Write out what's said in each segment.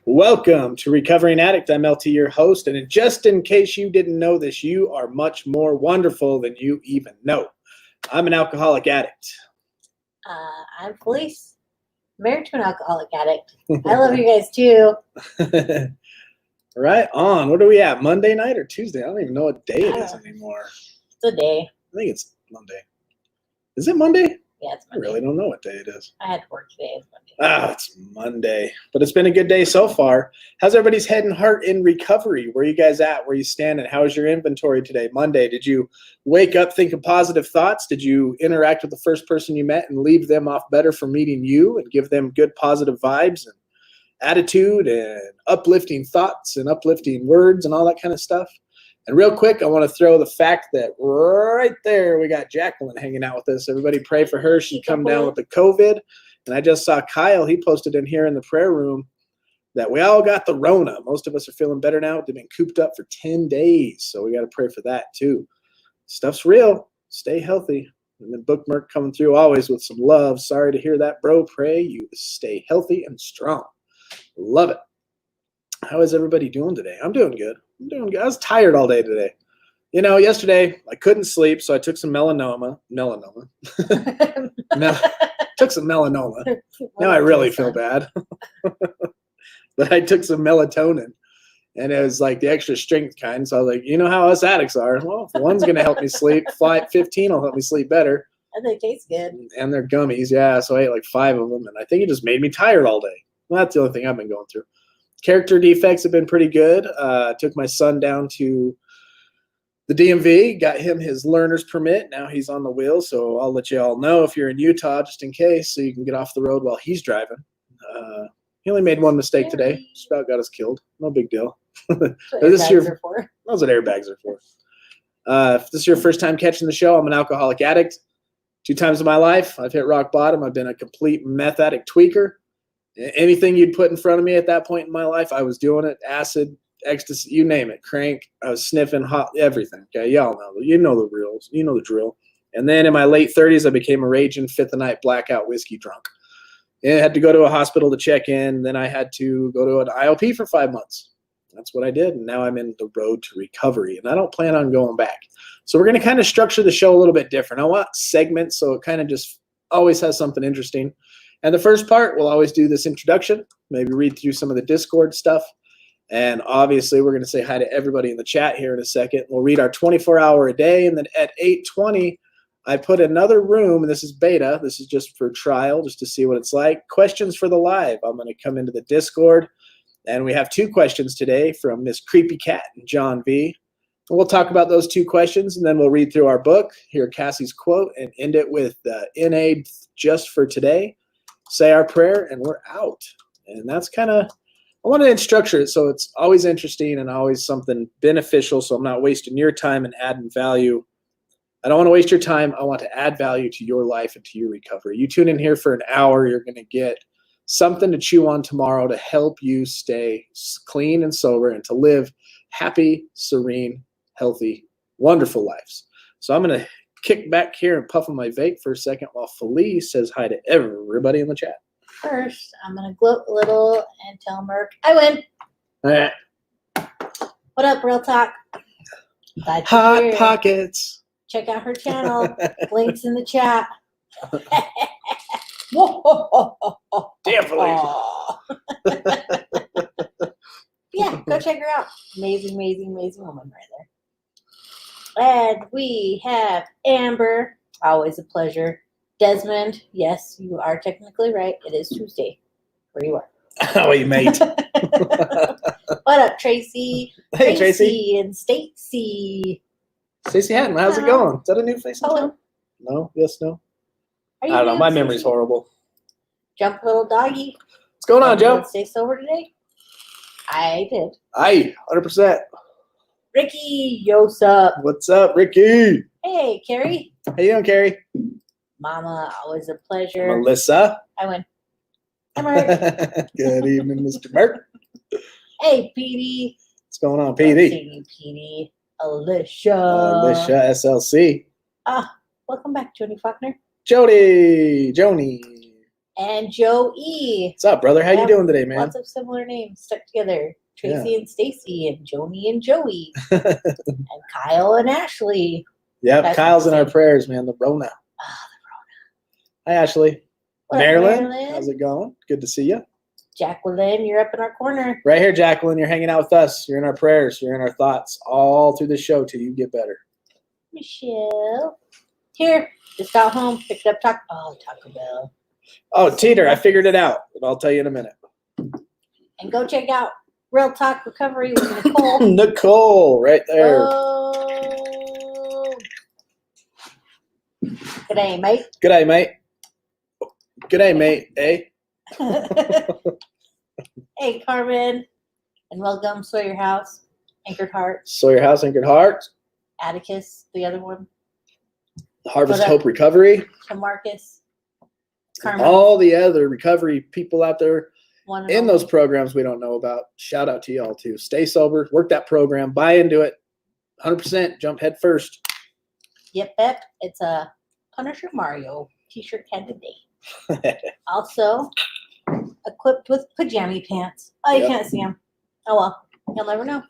Welcome to Recovering Addict. I'm LT, your host, and just in case you didn't know this, you are much more wonderful than you even know. I'm an alcoholic addict. I'm Felice, married to an alcoholic addict. I love you guys too. Right on. What are we at? Monday night or Tuesday? I don't even know what day it is anymore. It's a day. I think it's Monday. Is it Monday? Yeah, it's Monday. I really don't know what day it is. I had to work today. It's Monday. It's Monday. But it's been a good day so far. How's everybody's head and heart in recovery? Where are you guys at? Where are you standing? How's your inventory today? Monday. Did you wake up thinking positive thoughts? Did you interact with the first person you met and leave them off better for meeting you and give them good positive vibes and attitude and uplifting thoughts and uplifting words and all that kind of stuff? And real quick, I want to throw the fact that right there we got Jacqueline hanging out with us. Everybody pray for her. She's come down with the COVID. And I just saw Kyle. He posted in here in the prayer room that we all got the Rona. Most of us are feeling better now. They've been cooped up for 10 days. So we got to pray for that too. Stuff's real. Stay healthy. And then Bookmark coming through always with some love. Sorry to hear that, bro. Pray you stay healthy and strong. Love it. How is everybody doing today? I'm doing good. I was tired all day today. You know, yesterday I couldn't sleep, so I took some melanoma. Took some melanoma. Now I really feel bad. But I took some melatonin, and it was like the extra strength kind. So I was like, you know how us addicts are. Well, if one's going to help me sleep, 15 will help me sleep better. And they taste good. And they're gummies, yeah. So I ate like 5 of them, and I think it just made me tired all day. Well, that's the only thing I've been going through. Character defects have been pretty good. Took my son down to the DMV, got him his learner's permit. Now he's on the wheel, so I'll let you all know if you're in Utah, just in case, so you can get off the road while he's driving. He only made one mistake today. Just about got us killed. No big deal. That's what airbags are for. That's what airbags are for. If this is your first time catching the show, I'm an alcoholic addict. 2 times in my life, I've hit rock bottom. I've been a complete meth addict tweaker. Anything you'd put in front of me at that point in my life, I was doing it. Acid, ecstasy, you name it, crank. I was sniffing hot, everything. Okay, y'all know. You know the reels. You know the drill. And then in my late 30s, I became a raging fifth-of-night blackout whiskey drunk. And I had to go to a hospital to check in. Then I had to go to an IOP for 5 months. That's what I did. And now I'm in the road to recovery. And I don't plan on going back. So we're going to kind of structure the show a little bit different. I want segments so it kind of just always has something interesting. And the first part, we'll always do this introduction, maybe read through some of the Discord stuff. And obviously, we're going to say hi to everybody in the chat here in a second. We'll read our 24-hour a day. And then at 8:20, I put another room, and this is beta. This is just for trial, just to see what it's like. Questions for the live. I'm going to come into the Discord. And we have 2 questions today from Miss Creepy Cat and John V. And we'll talk about those 2 questions, and then we'll read through our book, hear Cassie's quote, and end it with NA just for today. Say our prayer, and we're out. And that's kind of, I wanted to structure it so it's always interesting and always something beneficial, so I'm not wasting your time and adding value. I don't want to waste your time. I want to add value to your life and to your recovery. You tune in here for an hour, you're going to get something to chew on tomorrow to help you stay clean and sober and to live happy, serene, healthy, wonderful lives. So I'm going to kick back here and puff on my vape for a second while Felice says hi to everybody in the chat. First, I'm going to gloat a little and tell Merc I win. All right. What up, Real Talk? Hot Pockets. Check out her channel. Links in the chat. Damn, Felice. Yeah, go check her out. Amazing, amazing, amazing woman right there. And we have Amber. Always a pleasure. Desmond, yes, you are technically right. It is Tuesday where you are. How are you, mate? What up, Tracy? Hey, Tracy. And Stacy. Stacy Hatton, how's it going? Is that a new face in Hello. town? No? Yes, no? I I don't know. My memory's horrible. Jump, little doggy. What's going on, Joe? Stay sober today? I did. Aye, 100%. Ricky, yo, sup? What's up, Ricky? Hey, Carrie. How you doing, Carrie? Mama, always a pleasure. Melissa. I win. I'm right. Good evening, Mr. Merck. Hey, Petey. What's going on, Love PD? seeing you, Petey. Alicia. Alicia, SLC. Welcome back, Jody Faulkner. Joni. And Joe E. What's up, brother? How you Yeah, doing today, man? Lots of similar names stuck together. Tracy and Stacy and Joni and Joey. And Kyle and Ashley. Yep, That's Kyle's in our insane. prayers, man. The Rona. Hi, Ashley. What up, Marilyn, Marilyn? how's it going? Good to see you. Jacqueline, you're up in our corner. Right here, Jacqueline. You're hanging out with us. You're in our prayers. You're in our thoughts all through the show till you get better. Michelle. Here, just got home, picked up Taco Bell. Oh, Teeter, I figured it out. But I'll tell you in a minute. And go check out Real Talk Recovery with Nicole. Nicole, right there. Oh. G'day, mate. G'day, mate. G'day, mate. Eh? Hey, Carmen. And welcome, Sawyer House, Anchored Heart, Sawyer House, Anchored Heart, Atticus, the other one, Harvest What up? Hope Recovery, to Marcus, and Carmen. all the other recovery people out there One and in only. those programs we don't know about. Shout out to y'all too. Stay sober, work that program, buy into it, 100%, jump head first. Yep. It's a Punisher Mario t-shirt candidate. Also, equipped with pajama pants. Oh, you Yep. can't see them. Oh well, you'll never know.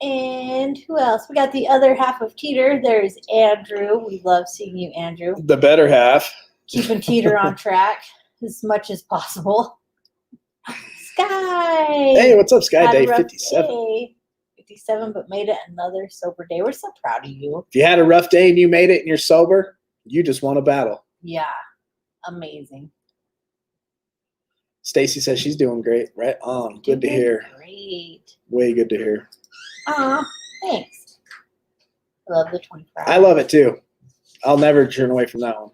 And who else? We got the other half of Teeter. There's Andrew. We love seeing you, Andrew. The better half. Keeping Teeter on track as much as possible. Sky. Hey, what's up, Sky? Had a Day rough 57. day. 57, but made it another sober day. We're so proud of you. If you had a rough day and you made it and you're sober, you just won a battle. Yeah, amazing. Stacy says she's doing great. Right on. Good to Doing hear. Great. Way good to hear. Aw, thanks. I love the 24 I love it too. I'll never turn away from that one.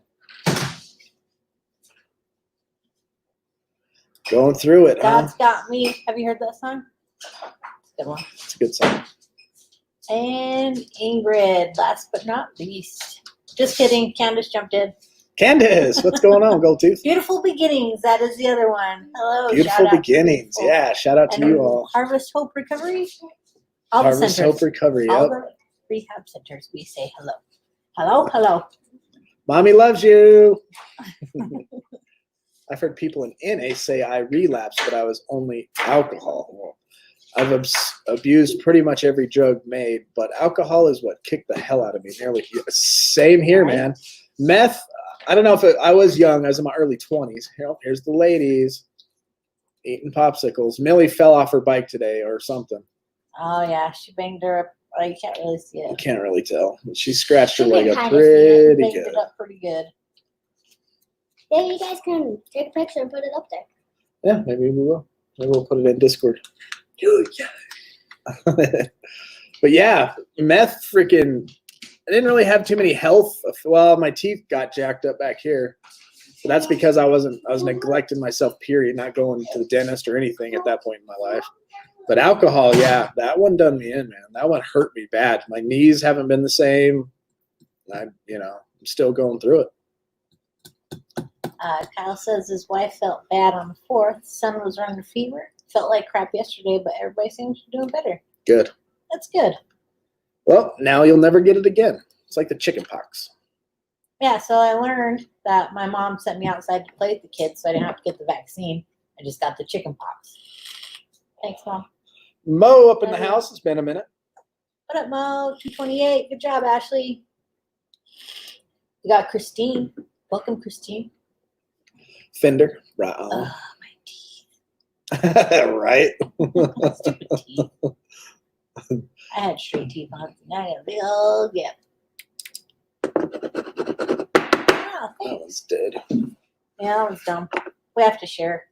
Going through it, huh? God's Got Me. Have you heard that song? Good one. It's a good song. And Ingrid, last but not least. Just kidding. Candace jumped in. Candace, what's going on, Gold Tooth? Beautiful Beginnings. That is the other one. Hello. Beautiful shout out to beginnings. Beautiful. Yeah, shout out to And you all. Harvest Hope Recovery. All the Harvest centers. Hope Recovery. All Yep. the rehab centers. We say hello. Hello, hello. Mommy loves you. I've heard people in NA say I relapsed, but I was only alcohol. Well, I've abused pretty much every drug made, but alcohol is what kicked the hell out of me. Nearly same here, Right. man. Meth. I don't know if I was young. I was in my early 20s. Here's the ladies eating popsicles. Millie fell off her bike today or something. Oh, yeah. She banged her up. Oh, you can't really see You it. can't really tell. She scratched her You leg can up kinda see it. pretty Banged good. it up pretty good. Yeah, you guys can take a picture and put it up there. Yeah, maybe we will. Maybe we'll put it in Discord. But yeah, meth freaking. I didn't really have too many health. Well, my teeth got jacked up back here. But that's because I was neglecting myself, period, not going to the dentist or anything at that point in my life. But alcohol, yeah, that one done me in, man. That one hurt me bad. My knees haven't been the same. I'm still going through it. Kyle says his wife felt bad on the 4th. Son was running a fever. Felt like crap yesterday, but everybody seems to be doing better. Good. That's good. Well, now you'll never get it again. It's like the chicken pox. Yeah, so I learned that my mom sent me outside to play with the kids, so I didn't have to get the vaccine. I just got the chicken pox. Thanks, Mom. Mo up in the house. It's been a minute. What up, Mo? 228. Good job, Ashley. We got Christine. Welcome, Christine. Fender. Right on. Oh, my teeth. Right. Stupid teeth. I had straight teeth on. Now I got a big old gap. Oh, That thanks. was dead. Yeah, that was dumb. We have to share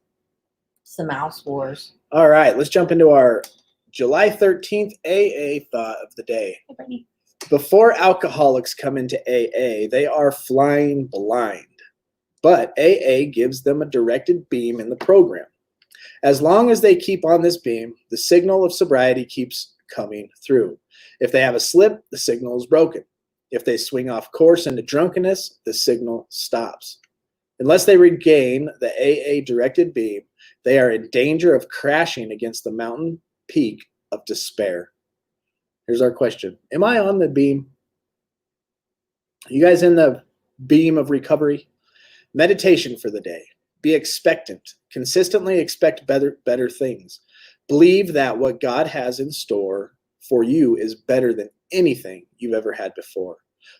some mouse wars. All right, let's jump into our July 13th AA thought of the day. Hey, Brittany. Before alcoholics come into AA, they are flying blind. But AA gives them a directed beam in the program. As long as they keep on this beam, the signal of sobriety keeps coming through. If they have a slip, the signal is broken. If they swing off course into drunkenness, the signal stops. Unless they regain the AA directed beam, they are in danger of crashing against the mountain peak of despair. Here's our question. Am I on the beam? You guys in the beam of recovery? Meditation for the day. Be expectant. Consistently expect better things. Believe that what God has in store for you is better than anything you've ever had before.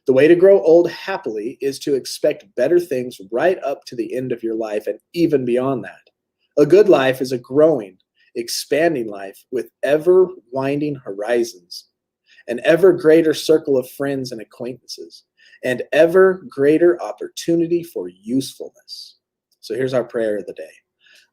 The way to grow old happily is to expect better things right up to the end of your life and even beyond that. A good life is a growing, expanding life with ever-winding horizons, an ever greater circle of friends and acquaintances, and ever greater opportunity for usefulness. So here's our prayer of the day.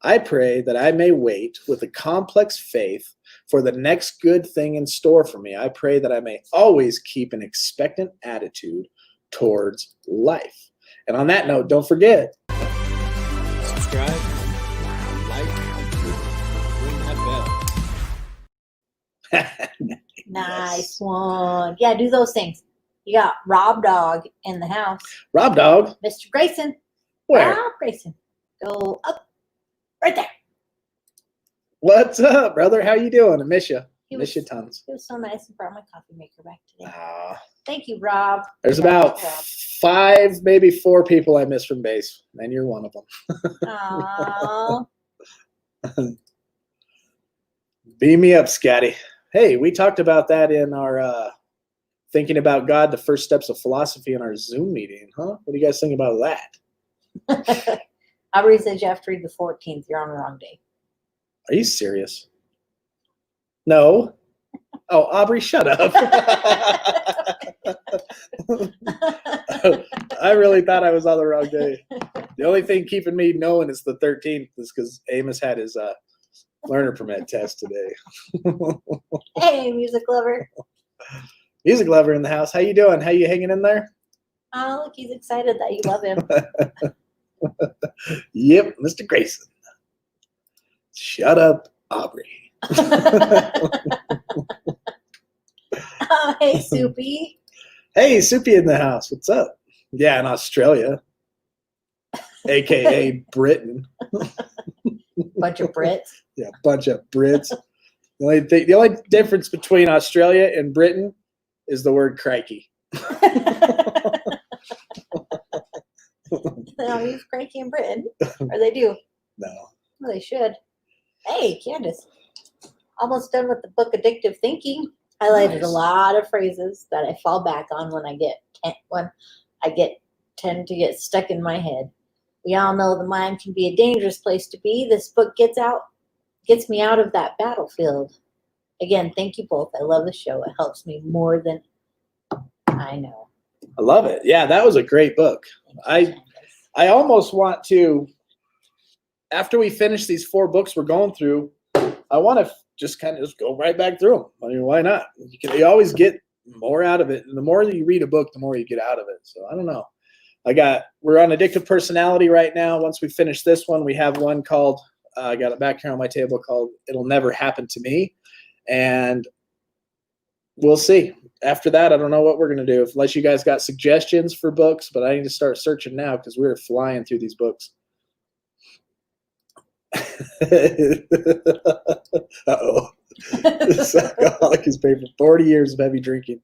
I pray that I may wait with a complex faith for the next good thing in store for me. I pray that I may always keep an expectant attitude towards life. And on that note, don't forget, subscribe, like, ring that bell. Nice one. Yeah, do those things. You got Rob Dog in the house. Rob Dog. Mr. Grayson. Where? Rob Grayson. Go up. Right there. What's up, brother? How you doing? I miss you. Miss you tons. It was so nice and brought my coffee maker back today. Ah. Thank you, Rob. There's about 5, maybe 4 people I miss from base, and you're one of them. Aww. Beam me up, Scotty. Hey, we talked about that in our Thinking About God, the First Steps of Philosophy in our Zoom meeting, huh? What do you guys think about that? Aubrey says you have to read the 14th. You're on the wrong day. Are you serious? No. Oh, Aubrey, shut up. I really thought I was on the wrong day. The only thing keeping me knowing is the 13th is because Amos had his learner permit test today. Hey, music lover. Music lover in the house. How you doing? How you hanging in there? Oh, look, he's excited that you love him. Yep, Mr. Grayson. Shut up, Aubrey. Oh, hey, Soupy. Hey, Soupy in the house. What's up? Yeah, in Australia, a.k.a. Britain. Bunch of Brits. Yeah, bunch of Brits. The only difference between Australia and Britain is the word crikey. They don't use cranky in Britain. Or they do. No. Well, they should. Hey, Candace. Almost done with the book Addictive Thinking. Highlighted a lot of phrases that I fall back on when I tend to get stuck in my head. We all know the mind can be a dangerous place to be. This book gets me out of that battlefield. Again, thank you both. I love the show. It helps me more than I know. I love it. Yeah, that was a great book. I almost want to, after we finish these 4 books we're going through, I want to just kind of go right back through them. I mean, why not? You always get more out of it. And the more that you read a book, the more you get out of it. So I don't know. We're on Addictive Personality right now. Once we finish this one, we have one called, I got it back here on my table, called It'll Never Happen to Me. And we'll see. After that, I don't know what we're going to do, unless you guys got suggestions for books, but I need to start searching now because we're flying through these books. Uh-oh. This alcoholic is paid for 40 years of heavy drinking,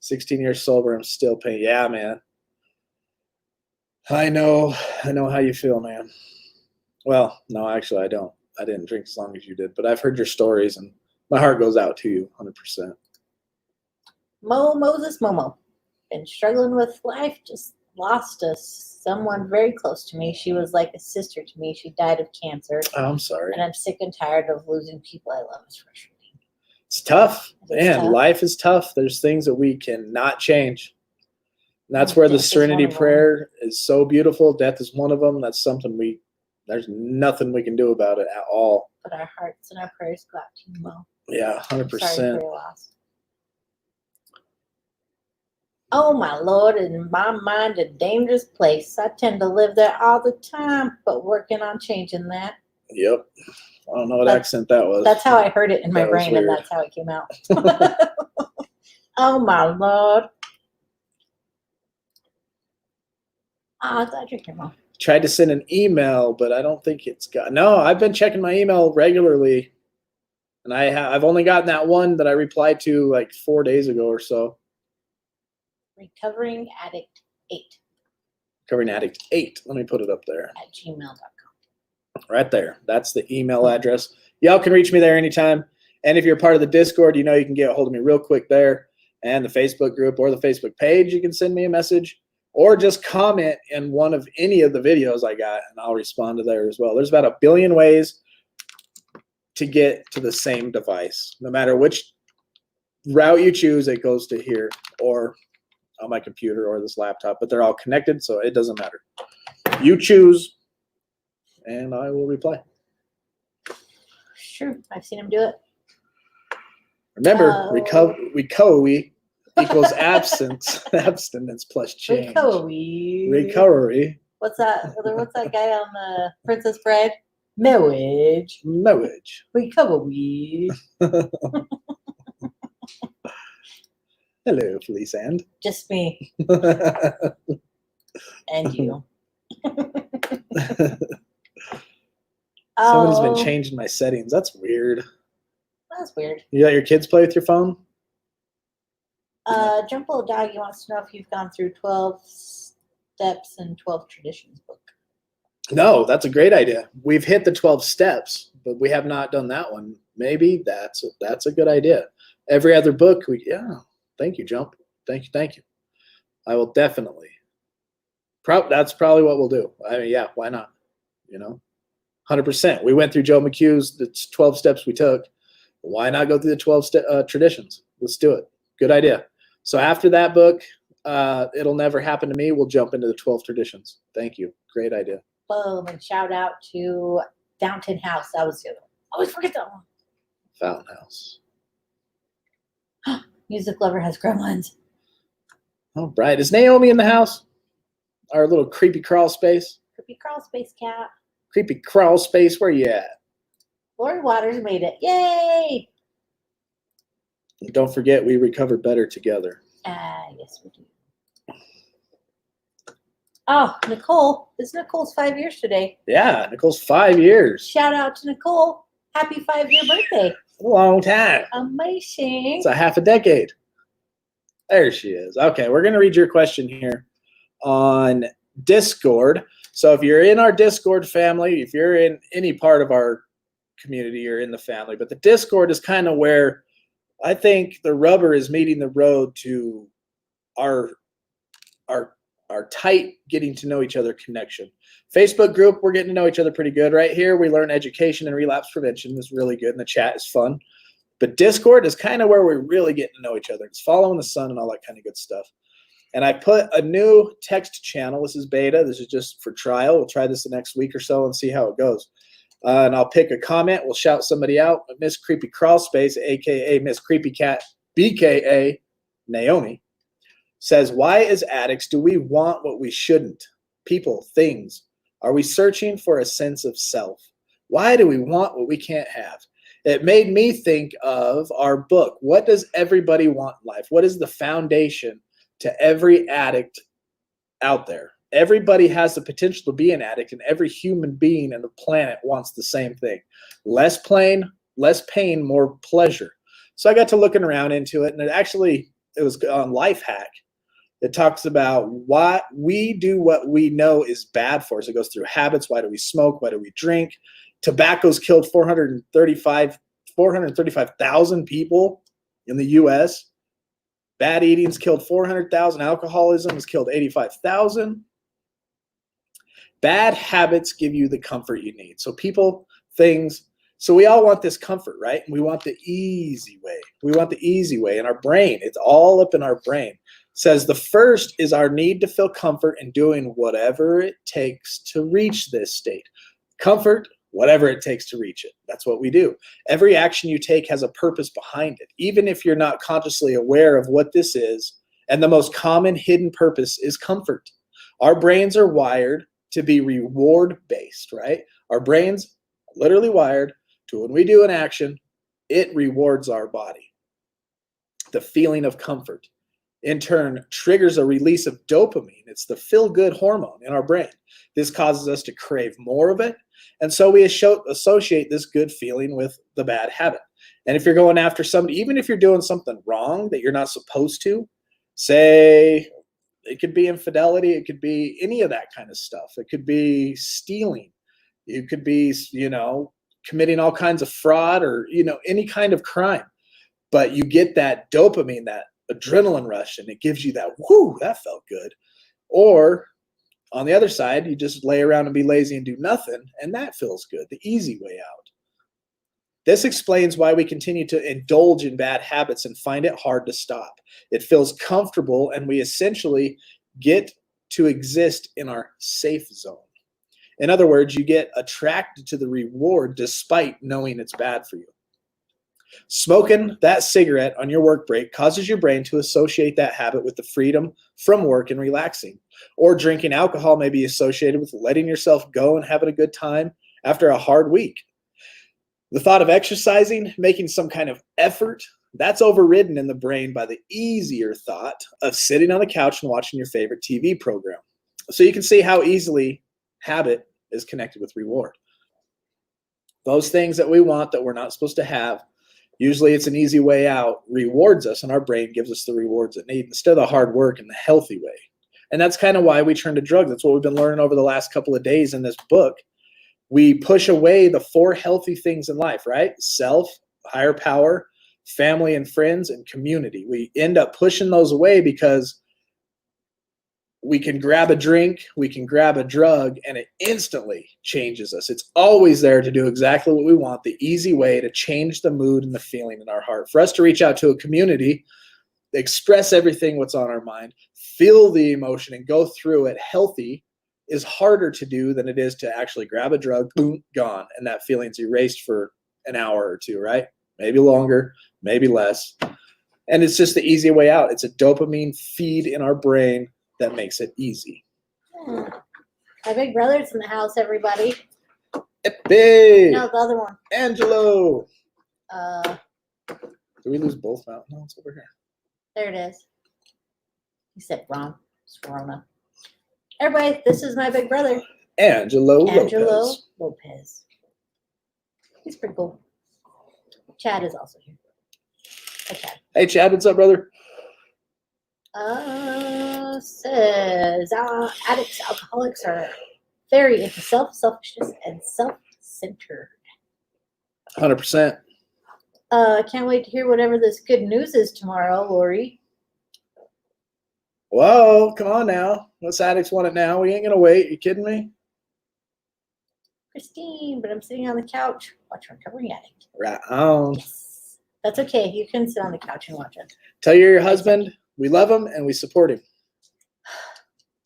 16 years sober. I'm still paying. Yeah, man. I know how you feel, man. Well, no, actually, I don't. I didn't drink as long as you did, but I've heard your stories, and my heart goes out to you 100%. Moses Momo. Been struggling with life. Just lost someone very close to me. She was like a sister to me. She died of cancer. Oh, I'm sorry. And I'm sick and tired of losing people I love. It's frustrating. It's tough. It's Man, tough. life is tough. There's things that we cannot change. And that's where the Death is Serenity one of them. Prayer is so beautiful. Death is one of them. That's something there's nothing we can do about it at all. But our hearts and our prayers go out to you, Mo. Yeah, Sorry for 100%. your loss. Oh, my Lord, in my mind, a dangerous place. I tend to live there all the time, but working on changing that. Yep. I don't know what accent that was. That's how I heard it in my That was brain, and weird. that's how it came out. Oh, my Lord. I'm glad you're here, Mom. Tried to send an email, but I don't think it's got. No, I've been checking my email regularly, and I've only gotten that one that I replied to like 4 days ago or so. Recovering Addict 8 Covering Addict 8. Let me put it up there. @gmail.com. Right there. That's the email address. Y'all can reach me there anytime. And if you're part of the Discord, you can get a hold of me real quick there. And the Facebook group or the Facebook page, you can send me a message or just comment in one of any of the videos I got, and I'll respond to there as well. There's about 1 billion ways to get to the same device. No matter which route you choose, it goes to here or on my computer or this laptop, but they're all connected, so it doesn't matter. You choose, and I will reply. Sure, I've seen him do it. Remember, recovery equals abstinence plus change. Recovery. What's that? What's that guy on the Princess Bride? Marriage. Recovery. Hello, Felice and. Just me and you. Somebody's been changing my settings. That's weird. That's weird. You let your kids play with your phone? Jumbo Doggy wants to know if you've gone through 12 Steps and 12 Traditions book. No, that's a great idea. We've hit the 12 steps, but we have not done that one. Maybe that's a good idea. Every other book, thank you, Jump. Thank you. I will definitely. That's probably what we'll do. I mean, yeah, why not? 100%. We went through Joe McHugh's, the 12 steps we took. Why not go through the 12 traditions? Let's do it. Good idea. So after that book, It'll Never Happen to Me, we'll jump into the 12 traditions. Thank you. Great idea. Boom. And shout out to Fountain House. That was the other one. Always forget that one. Fountain House. Music Lover has gremlins. All right. Is Naomi in the house? Our little creepy crawl space? Creepy crawl space cat. Creepy crawl space, where you at? Lori Waters made it. Yay! And don't forget, we recover better together. Yes, we do. Oh, Nicole. It's Nicole's 5 years today. Yeah, Nicole's 5 years. Shout out to Nicole. Happy 5-year birthday. A long time. Amazing. It's a half a decade. There she is. Okay, we're going to read your question here on Discord. So if you're in our Discord family, if you're in any part of our community, you're in the family. But the Discord is kind of where I think the rubber is meeting the road to our tight getting to know each other connection. Facebook group, we're getting to know each other pretty good. Right here, we learn education and relapse prevention. It's really good, and the chat is fun. But Discord is kind of where we're really getting to know each other. It's following the sun and all that kind of good stuff. And I put a new text channel. This is beta. This is just for trial. We'll try this the next week or so and see how it goes. And I'll pick a comment. We'll shout somebody out. Miss Creepy Crawlspace, a.k.a. Miss Creepy Cat, b.k.a. Naomi, says, why as addicts do we want what we shouldn't? People, things. Are we searching for a sense of self? Why do we want what we can't have? It made me think of our book. What does everybody want in life? What is the foundation to every addict out there? Everybody has the potential to be an addict, and every human being on the planet wants the same thing. Less pain, more pleasure. So I got to looking around into it, and it was on Life Hack. It talks about why we do what we know is bad for us. It goes through habits. Why do we smoke? Why do we drink? Tobacco's killed 435,000 people in the U.S. Bad eating's killed 400,000. Alcoholism has killed 85,000. Bad habits give you the comfort you need. So people, things. So we all want this comfort, right? And we want the easy way. We want the easy way in our brain. It's all up in our brain. It says the first is our need to feel comfort in doing whatever it takes to reach this state. Comfort, whatever it takes to reach it. That's what we do. Every action you take has a purpose behind it, even if you're not consciously aware of what this is. And the most common hidden purpose is comfort. Our brains are wired to be reward-based, right? Our brains are literally wired to when we do an action, it rewards our body. The feeling of comfort, in turn, triggers a release of dopamine. It's the feel-good hormone in our brain. This causes us to crave more of it. And so we associate this good feeling with the bad habit. And if you're going after somebody, even if you're doing something wrong that you're not supposed to, say it could be infidelity, it could be any of that kind of stuff. It could be stealing. You could be, committing all kinds of fraud or, any kind of crime. But you get that dopamine, that adrenaline rush, and it gives you that, whoo, that felt good. Or on the other side, you just lay around and be lazy and do nothing, and that feels good, the easy way out. This explains why we continue to indulge in bad habits and find it hard to stop. It feels comfortable, and we essentially get to exist in our safe zone. In other words, you get attracted to the reward despite knowing it's bad for you. Smoking that cigarette on your work break causes your brain to associate that habit with the freedom from work and relaxing. Or drinking alcohol may be associated with letting yourself go and having a good time after a hard week. The thought of exercising, making some kind of effort, that's overridden in the brain by the easier thought of sitting on the couch and watching your favorite TV program. So you can see how easily habit is connected with reward. Those things that we want that we're not supposed to have, usually it's an easy way out, rewards us, and our brain gives us the rewards it needs instead of the hard work in the healthy way. And that's kind of why we turn to drugs. That's what we've been learning over the last couple of days in this book. We push away the 4 healthy things in life, right? Self, higher power, family and friends, and community. We end up pushing those away because we can grab a drink, we can grab a drug, and it instantly changes us. It's always there to do exactly what we want, the easy way to change the mood and the feeling in our heart. For us to reach out to a community, express everything what's on our mind, feel the emotion, and go through it healthy is harder to do than it is to actually grab a drug, boom, gone, and that feeling's erased for an hour or two, right? Maybe longer, maybe less. And it's just the easy way out. It's a dopamine feed in our brain that makes it easy. My big brother's in the house, everybody. Epic! No, the other one. Angelo! Did we lose both now? No, it's over here. There it is. You said wrong. It's Rona. Everybody, this is my big brother. Angelo Lopez. He's pretty cool. Chad is also here. Hi, Chad. Hey, Chad, what's up, brother? Says addicts, alcoholics are very into selfishness and self-centered. 100%. I can't wait to hear whatever this good news is tomorrow, Lori. Whoa, come on now. Us addicts want it now. We ain't going to wait. You kidding me? Christine, but I'm sitting on the couch. Watch Recovering Addict. Right on. Yes. That's okay. You can sit on the couch and watch it. Tell your husband we love him and we support him.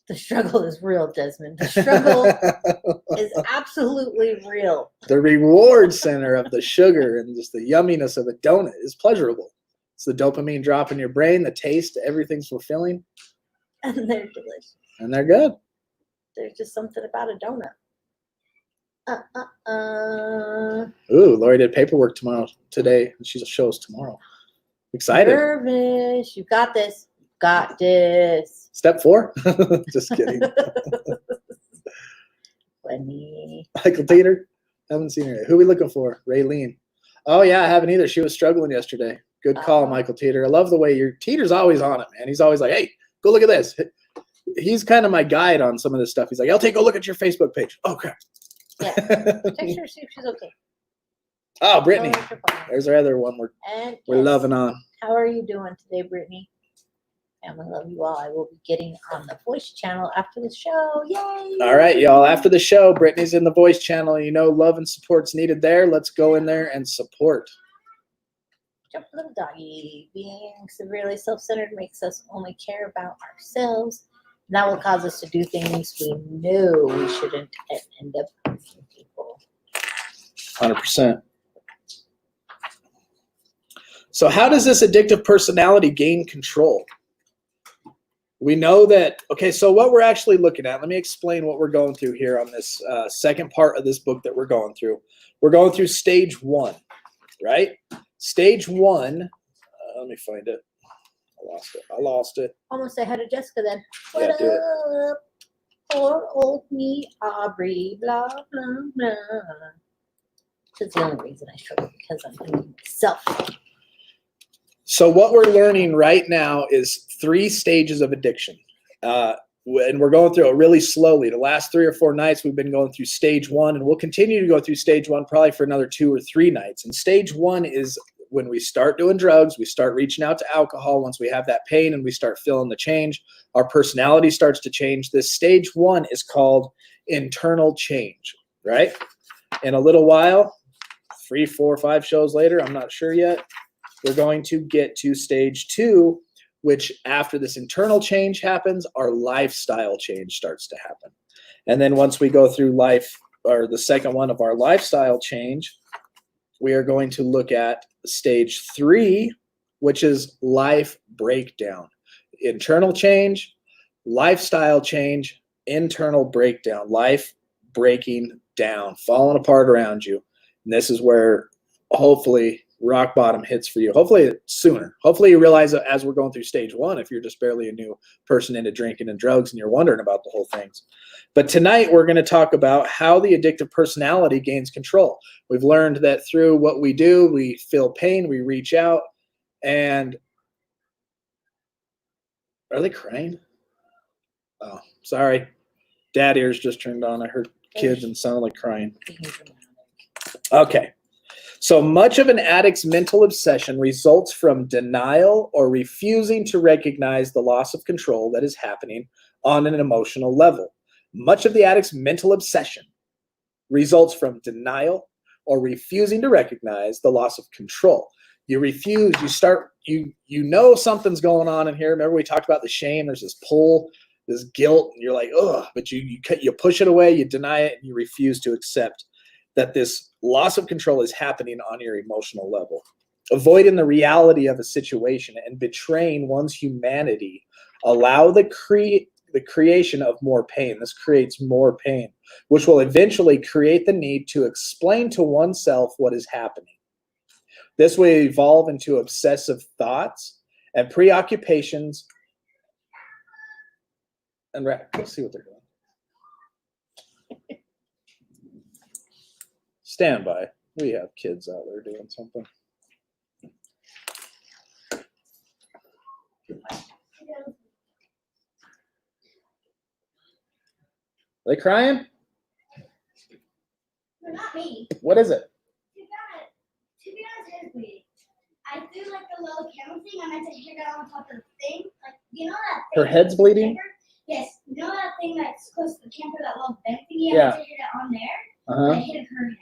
The struggle is real, Desmond. The struggle is absolutely real. The reward center of the sugar and just the yumminess of a donut is pleasurable. It's the dopamine drop in your brain, the taste, everything's fulfilling. And they're delicious. And they're good. There's just something about a donut. Ooh, Lori did paperwork today. She'll show us tomorrow. Excited. Nervous. You got this. Got this. Step 4? Just kidding. Funny. Michael Teeter? Haven't seen her yet. Who are we looking for? Raylene. Oh, yeah, I haven't either. She was struggling yesterday. Good call, Michael Teeter. I love the way Teeter's always on it, man. He's always like, hey, go look at this. He's kind of my guide on some of this stuff. He's like, go look at your Facebook page. Okay. Yeah. Text her, see if she's okay. Oh, Brittany. There's our other one we're loving on. How are you doing today, Brittany? Family, love you all. I will be getting on the voice channel after the show. Yay! All right, y'all. After the show, Brittany's in the voice channel. You know, love and support's needed there. Let's go in there and support. Jump, little doggy. Being severely self-centered makes us only care about ourselves. And that will cause us to do things we know we shouldn't and end up hurting people. 100%. So how does this addictive personality gain control? We know that, okay, so what we're actually looking at, let me explain what we're going through here on this second part of this book that we're going through. We're going through stage 1, right? Stage 1, let me find it. I lost it. Almost ahead of Jessica then. Yeah, What do it. up? Poor old me, Aubrey, blah, blah, blah. That's the only reason I struggle, because I'm thinking myself. So what we're learning right now is 3 stages of addiction. and we're going through it really slowly. The last 3 or 4 nights, we've been going through stage 1, and we'll continue to go through stage 1 probably for another 2 or 3 nights. And stage 1 is when we start doing drugs, we start reaching out to alcohol. Once we have that pain and we start feeling the change, our personality starts to change. This stage 1 is called internal change, right? In a little while, 3, 4, 5 shows later, I'm not sure yet, we're going to get to stage 2, which after this internal change happens, our lifestyle change starts to happen. And then once we go through life, or the second one of our lifestyle change, we are going to look at stage 3, which is life breakdown. Internal change, lifestyle change, internal breakdown, life breaking down, falling apart around you. And this is where hopefully rock bottom hits for you. Hopefully sooner. Hopefully you realize that as we're going through stage 1, if you're just barely a new person into drinking and drugs and you're wondering about the whole things. But tonight we're going to talk about how the addictive personality gains control. We've learned that through what we do, we feel pain, we reach out, and are they crying? Oh, sorry. Dad ears just turned on. I heard kids and sounded like crying. Okay. So much of an addict's mental obsession results from denial or refusing to recognize the loss of control that is happening on an emotional level. Much of the addict's mental obsession results from denial or refusing to recognize the loss of control. You refuse, you know something's going on in here. Remember we talked about the shame, there's this pull, this guilt, and you're like, ugh, but you push it away, you deny it, and you refuse to accept that this loss of control is happening on your emotional level. Avoiding the reality of a situation and betraying one's humanity allow the creation of more pain. This creates more pain, which will eventually create the need to explain to oneself what is happening. This will evolve into obsessive thoughts and preoccupations. And let's see what they're doing. Stand by. We have kids out there doing something. Are they crying? No, not me. What is it? To be honest, it's bleeding. I threw like the little camera thing. I meant to hit it on top of the thing. Like, you know that thing? Her head's bleeding? Yes. You know that thing that's close to the camper, that little bent thingy? Yeah. I meant to hit it on there. Uh-huh. I hit her head.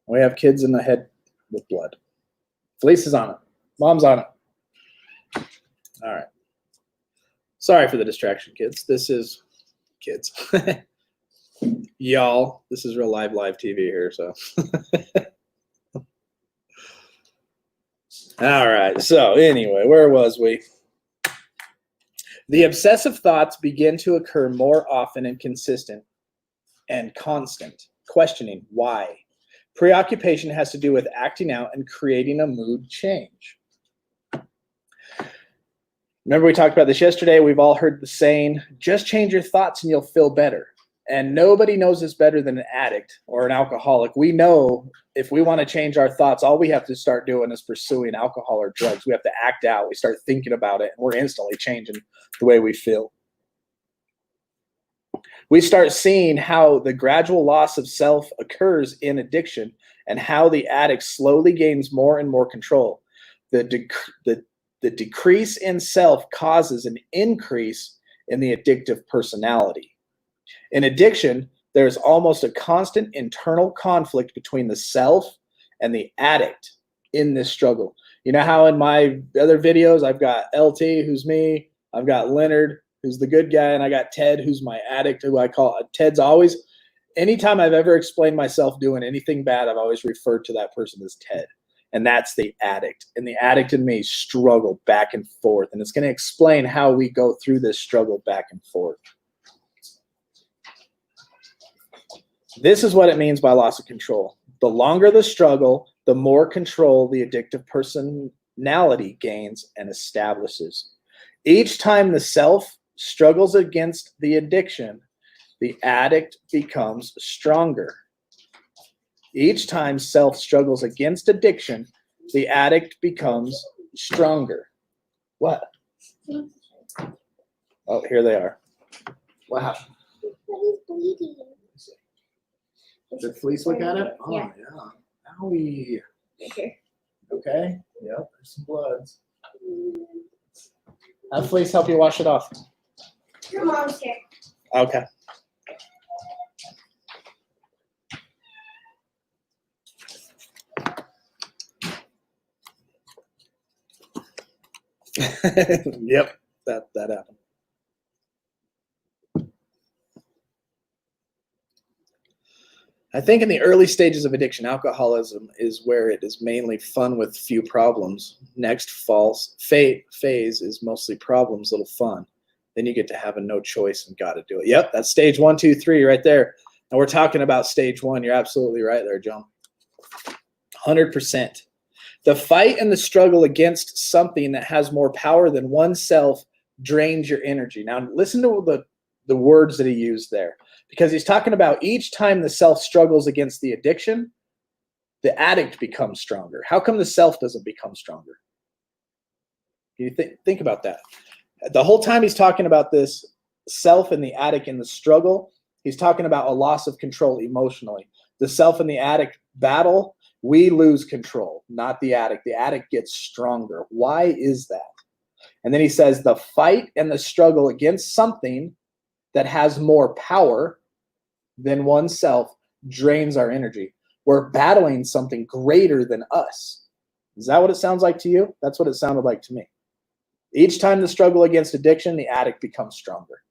We have kids in the head with blood. Felice is on it. Mom's on it. All right. Sorry for the distraction, kids. This is kids. Y'all, this is real live TV here, so. All right. So anyway, where was we? The obsessive thoughts begin to occur more often and consistent and constant, questioning why. Preoccupation has to do with acting out and creating a mood change. Remember we talked about this yesterday. We've all heard the saying, just change your thoughts and you'll feel better. And nobody knows this better than an addict or an alcoholic. We know if we want to change our thoughts, all we have to start doing is pursuing alcohol or drugs. We have to act out. We start thinking about it, and we're instantly changing the way we feel. We start seeing how the gradual loss of self occurs in addiction and how the addict slowly gains more and more control. The decrease in self causes an increase in the addictive personality. In addiction, there's almost a constant internal conflict between the self and the addict in this struggle. You know how in my other videos, I've got LT, who's me, I've got Leonard, who's the good guy, and I got Ted, who's my addict, who I call Ted's always, anytime I've ever explained myself doing anything bad, I've always referred to that person as Ted. And that's the addict. And the addict and me struggle back and forth. And it's going to explain how we go through this struggle back and forth. This is what it means by loss of control. The longer the struggle, the more control the addictive personality gains and establishes. Each time the self struggles against the addiction, the addict becomes stronger. Each time self struggles against addiction, the addict becomes stronger. What? Oh, here they are. What happened? He's bleeding. Did Fleece look at it? Oh, Yeah. yeah. Owie. Right here. Okay. Yep, there's some bloods. Have Fleece help you wash it off. Your mom's here. Okay. Yep, that happened. I think in the early stages of addiction, alcoholism is where it is mainly fun with few problems. Next phase is mostly problems, little fun. Then you get to have a no choice and got to do it. Yep, that's stage 1, 2, 3 right there. And we're talking about stage 1. You're absolutely right there, John. 100%. The fight and the struggle against something that has more power than oneself drains your energy. Now, listen to the words that he used there, because he's talking about each time the self struggles against the addiction, the addict becomes stronger. How come the self doesn't become stronger? You think about that. The whole time he's talking about this self and the addict in the struggle, he's talking about a loss of control emotionally. The self and the addict battle, we lose control, not the addict. The addict gets stronger. Why is that? And then he says the fight and the struggle against something that has more power than oneself drains our energy. We're battling something greater than us. Is that what it sounds like to you? That's what it sounded like to me. Each time the struggle against addiction, the addict becomes stronger.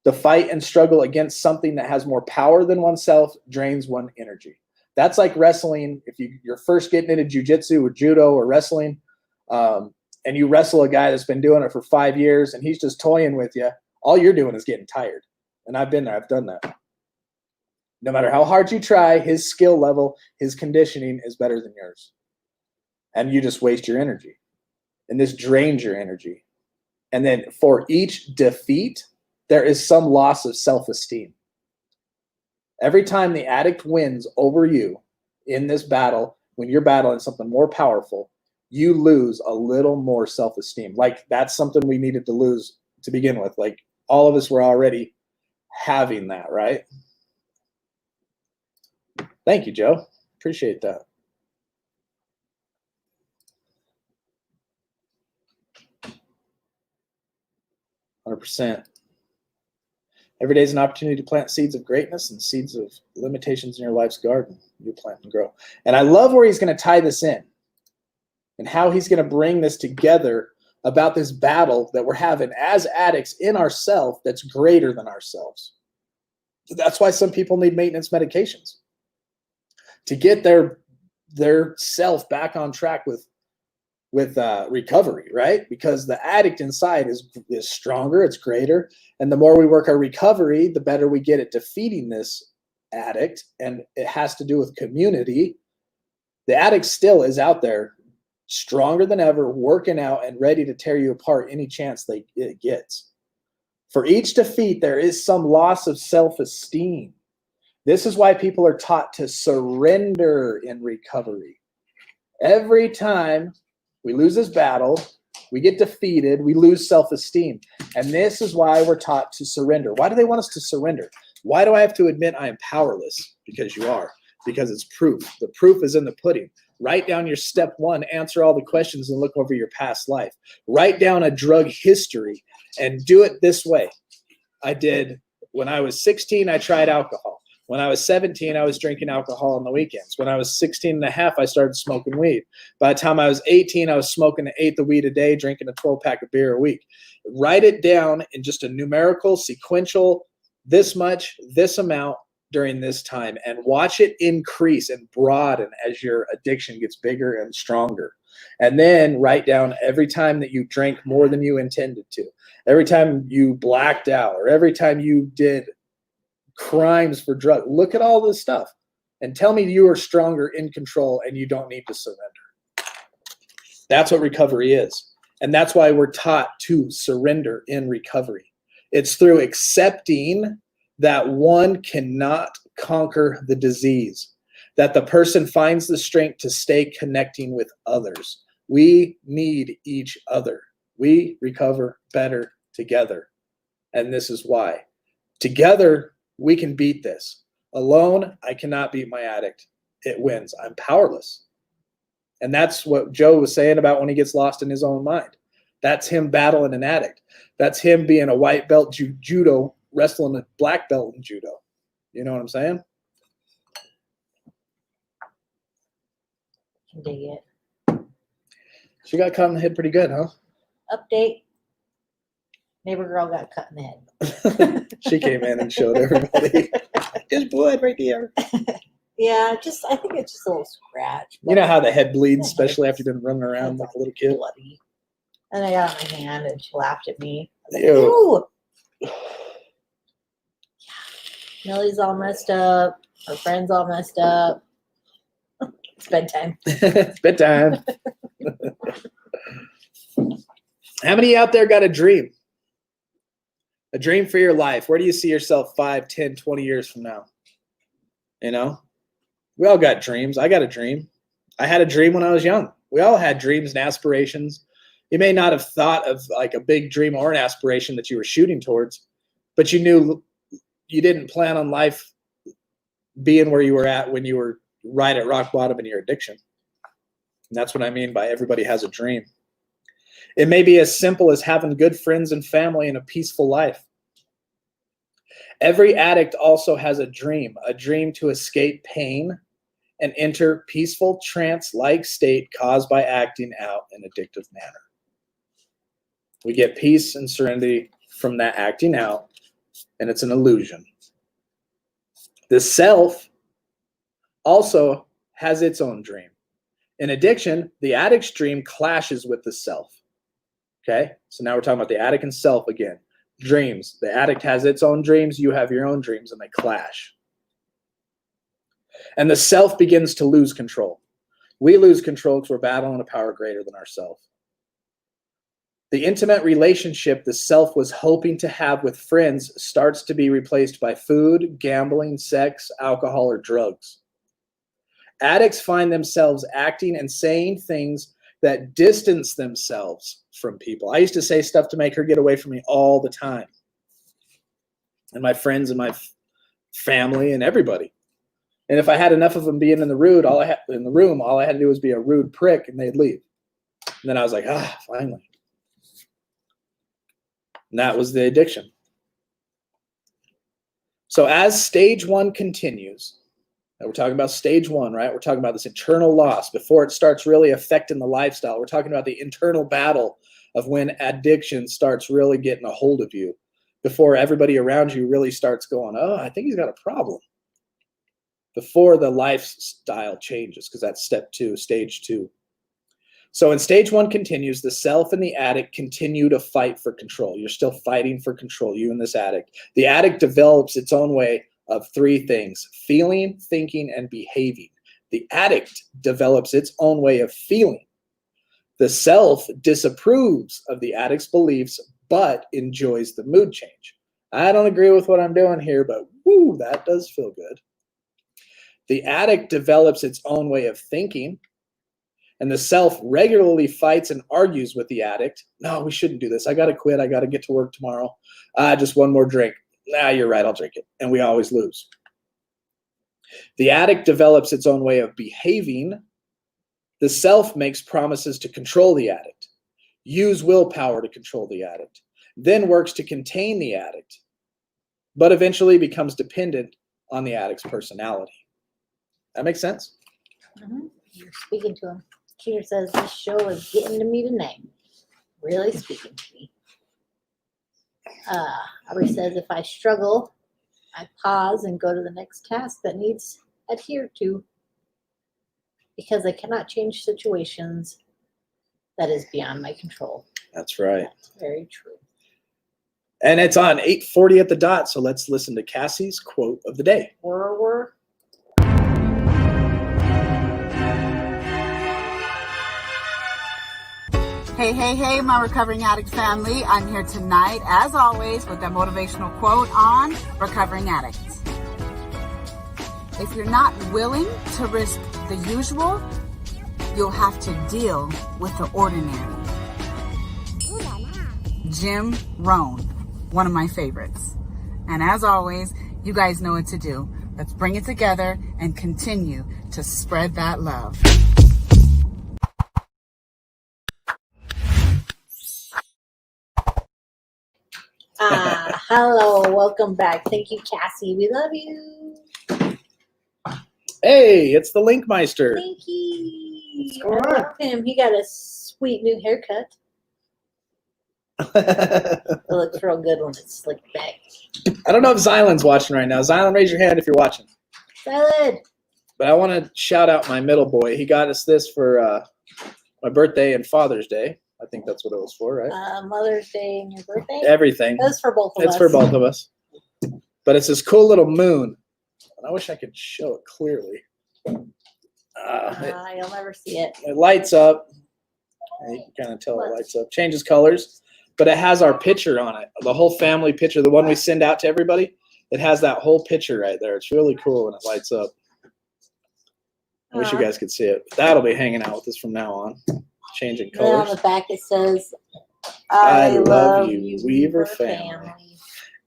The fight and struggle against something that has more power than oneself drains one energy. That's like wrestling. If you're first getting into jiu-jitsu or judo or wrestling, and you wrestle a guy that's been doing it for 5 years and he's just toying with you, all you're doing is getting tired. And I've been there. I've done that. No matter how hard you try, his skill level, his conditioning is better than yours. And you just waste your energy. And this drains your energy. And then for each defeat, there is some loss of self-esteem. Every time the addict wins over you in this battle, when you're battling something more powerful, you lose a little more self-esteem. Like that's something we needed to lose to begin with. Like all of us were already having that, right? Thank you, Joe. Appreciate that. %. Every day is an opportunity to plant seeds of greatness and seeds of limitations in your life's garden. You plant and grow. And I love where he's going to tie this in and how he's going to bring this together about this battle that we're having as addicts in ourselves that's greater than ourselves. That's why some people need maintenance medications to get their self back on track with recovery, right? Because the addict inside is stronger, it's greater. And the more we work our recovery, the better we get at defeating this addict. And it has to do with community. The addict still is out there stronger than ever, working out and ready to tear you apart any chance it gets. For each defeat, there is some loss of self-esteem. This is why people are taught to surrender in recovery. Every time we lose this battle, we get defeated, we lose self-esteem. And this is why we're taught to surrender. Why do they want us to surrender? Why do I have to admit I am powerless? Because you are. Because it's proof. The proof is in the pudding. Write down your step 1, answer all the questions and look over your past life. Write down a drug history and do it this way. I did, when I was 16, I tried alcohol. When I was 17, I was drinking alcohol on the weekends. When I was 16 and a half, I started smoking weed. By the time I was 18, I was smoking an eighth of weed a day, drinking a 12-pack of beer a week. Write it down in just a numerical, sequential, this much, this amount during this time, and watch it increase and broaden as your addiction gets bigger and stronger. And then write down every time that you drank more than you intended to, every time you blacked out, or every time you did crimes for drugs. Look at all this stuff and tell me you are stronger, in control, and you don't need to surrender. That's what recovery is. And that's why we're taught to surrender in recovery. It's through accepting that one cannot conquer the disease, that the person finds the strength to stay connecting with others. We need each other. We recover better together. And this is why. Together, we can beat this. Alone, I cannot beat my addict. It wins. I'm powerless. And that's what Joe was saying about when he gets lost in his own mind. That's him battling an addict. That's him being a white belt judo, wrestling a black belt in judo. You know what I'm saying? Can dig it. She got cut in the head pretty good, huh? Update. Neighbor girl got cut in the head. She came in and showed everybody. There's blood right there. Yeah, I think it's just a little scratch. You know how the head bleeds, especially after you've been running around like a little kid? Bloody. And I got it in my hand and she laughed at me. I was Ew. like, ew. Millie's all messed up. Her friend's all messed up. It's bedtime. It's bedtime. How many out there got a dream? A dream for your life. Where do you see yourself 5, 10, 20 years from now? You know? We all got dreams. I got a dream. I had a dream when I was young. We all had dreams and aspirations. You may not have thought of like a big dream or an aspiration that you were shooting towards, but you knew you didn't plan on life being where you were at when you were right at rock bottom in your addiction. And that's what I mean by everybody has a dream. It may be as simple as having good friends and family and a peaceful life. Every addict also has a dream to escape pain and enter peaceful trance-like state caused by acting out in addictive manner. We get peace and serenity from that acting out, and it's an illusion. The self also has its own dream. In addiction, the addict's dream clashes with the self. Okay, so now we're talking about the addict and self again. Dreams. The addict has its own dreams, you have your own dreams, and they clash. And the self begins to lose control. We lose control because we're battling a power greater than ourselves. The intimate relationship the self was hoping to have with friends starts to be replaced by food, gambling, sex, alcohol, or drugs. Addicts find themselves acting and saying things that distance themselves from people. I used to say stuff to make her get away from me all the time. And my friends and my family and everybody. And if I had enough of them being in the room, all I had to do was be a rude prick and they'd leave. And then I was like, finally. And that was the addiction. So as stage 1 continues, and we're talking about stage 1, right? We're talking about this internal loss before it starts really affecting the lifestyle. We're talking about the internal battle of when addiction starts really getting a hold of you before everybody around you really starts going, I think he's got a problem. Before the lifestyle changes, because that's step 2, stage 2. So in stage 1 continues, the self and the addict continue to fight for control. You're still fighting for control, you and this addict. The addict develops its own way of 3 things: feeling, thinking, and behaving. The addict develops its own way of feeling. The self disapproves of the addict's beliefs, but enjoys the mood change. I don't agree with what I'm doing here, but woo, that does feel good. The addict develops its own way of thinking, and the self regularly fights and argues with the addict. No, we shouldn't do this. I got to quit. I got to get to work tomorrow. Just one more drink. Nah, you're right. I'll drink it. And we always lose. The addict develops its own way of behaving. The self makes promises to control the addict, use willpower to control the addict, then works to contain the addict, but eventually becomes dependent on the addict's personality. That makes sense? Mm-hmm. You're speaking to him. Cheater says, this show is getting to me tonight. Really speaking to me. Aubrey says, if I struggle, I pause and go to the next task that needs adhered to, because I cannot change situations that is beyond my control. That's right. That's very true. And it's on 8:40 at the dot, so let's listen to Cassie's quote of the day. Were. Hey, my recovering addict family. I'm here tonight, as always, with a motivational quote on recovering addicts. If you're not willing to risk the usual, you'll have to deal with the ordinary. Jim Rohn. one of my favorites. And as always, you guys know what to do. Let's bring it together and continue to spread that love. Hello, welcome back. Thank you, Cassie. We love you. Hey, it's the Linkmeister. Linky. What's going I on? love him. He got a sweet new haircut. It looks real good when it's slicked back. I don't know if Xylan's watching right now. Xylan, raise your hand if you're watching. Salad. But I want to shout out my middle boy. He got us this for my birthday and Father's Day. I think that's what it was for, right? Mother's Day and your birthday. Everything. That's for both of us. It's for both of us. But it's this cool little moon. And I wish I could show it clearly. You'll never see it. It lights up. You can kind of tell it lights up. Changes colors. But it has our picture on it. The whole family picture. The one we send out to everybody. It has that whole picture right there. It's really cool when it lights up. I wish you guys could see it. But that'll be hanging out with us from now on. Changing And on colors. the back it says, I love you, Weaver family.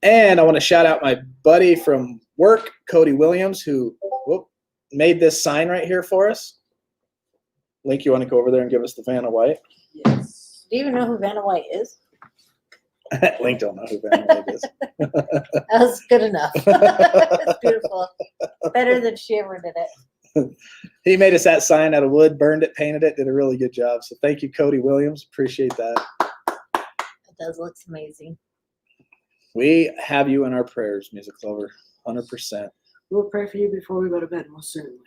And I want to shout out my buddy from work, Cody Williams, who made this sign right here for us. Link, you want to go over there and give us the Vanna White? Yes. Do you even know who Vanna White is? Link don't know who Vanna White is. That was good enough. It's beautiful. Better than she ever did it. He made us that sign out of wood, burned it, painted it, did a really good job. So thank you, Cody Williams. Appreciate that. It does look amazing. We have you in our prayers, Music Lover, 100%. We'll pray for you before we go to bed, most certainly.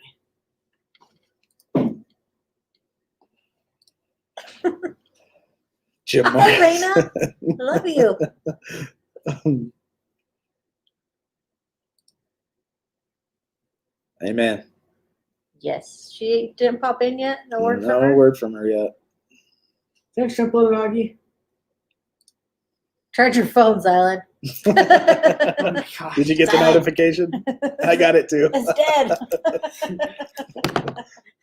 Jim Hi, Morris. Raina. I love you. Amen. Yes. She didn't pop in yet? No word from No her? word from her yet. Thanks, Triple Doggy. Charge your phone, Zylan. Oh my gosh. Did you get the Silent. notification? I got it too. It's dead.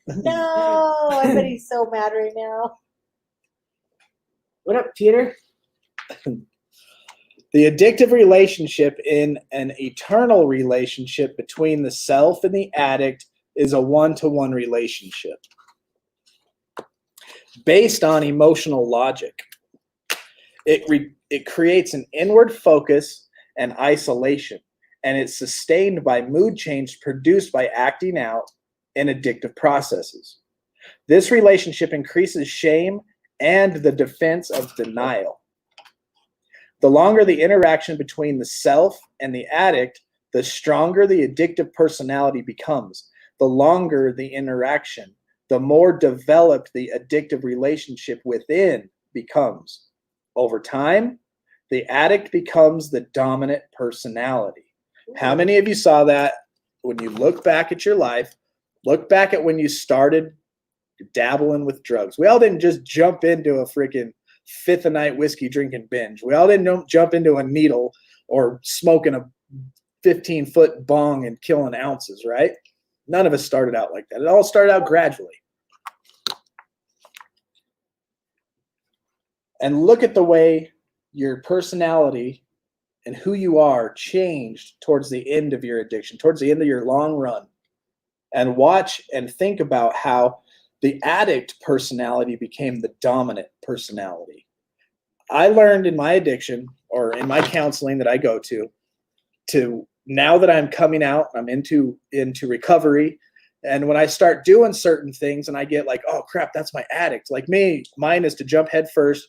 No. I bet he's so mad right now. What up, Peter? The addictive relationship in an eternal relationship between the self and the addict is a one-to-one relationship based on emotional logic. It creates an inward focus and isolation, and it's sustained by mood change produced by acting out in addictive processes. This relationship increases shame and the defense of denial. The longer the interaction between the self and the addict, the stronger the addictive personality becomes. The longer the interaction, the more developed the addictive relationship within becomes. Over time, the addict becomes the dominant personality. How many of you saw that when you look back at your life, look back at when you started dabbling with drugs? We all didn't just jump into a freaking fifth a night whiskey drinking binge. We all didn't jump into a needle or smoking a 15-foot bong and killing ounces, right? None of us started out like that. It all started out gradually. And look at the way your personality and who you are changed towards the end of your addiction, towards the end of your long run. And watch and think about how the addict personality became the dominant personality. I learned in my addiction, or in my counseling that I go to now that I'm coming out, I'm into recovery. And when I start doing certain things and I get like, oh crap, that's my addict. Like mine is to jump head first